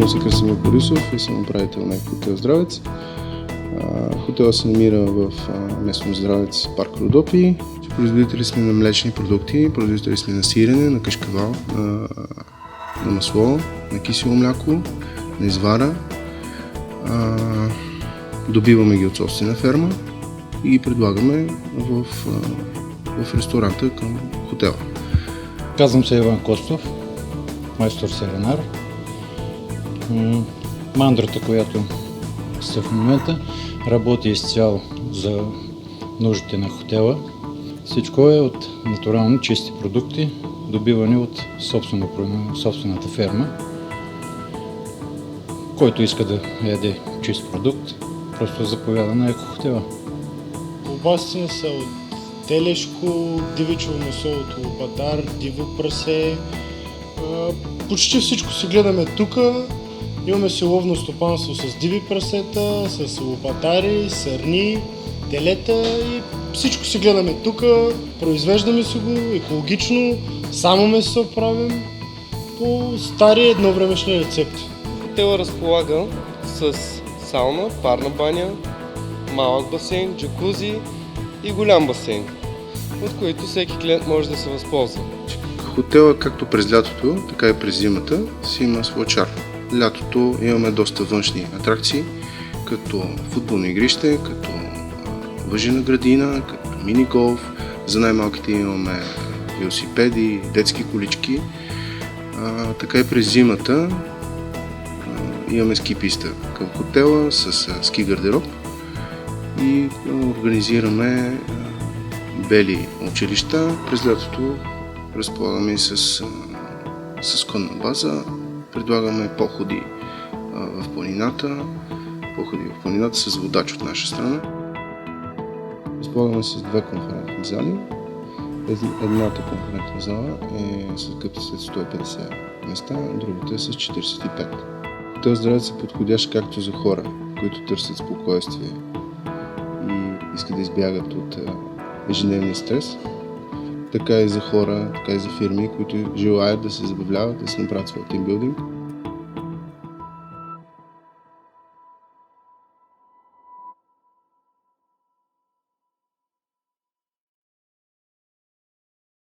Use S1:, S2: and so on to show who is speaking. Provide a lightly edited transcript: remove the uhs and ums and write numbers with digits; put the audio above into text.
S1: Казвам се Красимир Борисов и съм управител на хотел Здравец. Хотелът се намира в местност Здравец, парк Родопи. Производители сме на млечни продукти, производители сме на сирене, на кашкавал, на масло, на кисело мляко, на извара. Добиваме ги от собствена ферма и ги предлагаме в ресторанта към хотела.
S2: Казвам се Иван Костов, майстор сиренар. Мандрата, която сте в момента, работи изцяло за нуждите на хотела. Всичко е от натурални чисти продукти, добивани от собствената ферма. Който иска да яде чист продукт, просто заповяда на екохотела.
S3: Колбасите са от телешко, дивечо месо от лопатар, диво прасе. Почти всичко си гледаме тук. Имаме си ловно стопанство с диви прасета, с лопатари, сърни, телета и всичко си гледаме тук. Произвеждаме си го екологично, само месо правим по стари едновремешни рецепти.
S4: Хотелът разполага с сауна, парна баня, малък басейн, джакузи и голям басейн, от които всеки клиент може да се възползва.
S1: Хотелът както през лятото, така и през зимата си има своя чар. Лятото имаме доста външни атракции, като футболно игрище, като лъжена градина, като мини-голф. За най-малките имаме велосипеди, детски колички. Така и през зимата имаме ски писта към хотела с ски гардероб и организираме бели училища. През лятото разполагаме и с конна база. Предлагаме походи в планината с водач от наша страна. Разполагаме с две конферентни зали. Едната конферентна зала е с капацитет 150 места, другата е с 45. Хотел Здравец е подходящ както за хора, които търсят спокойствие и искат да избягат от ежедневния стрес, така и за хора, така и за фирми, които желаят да се забавляват, да се направят своя тимбилдинг.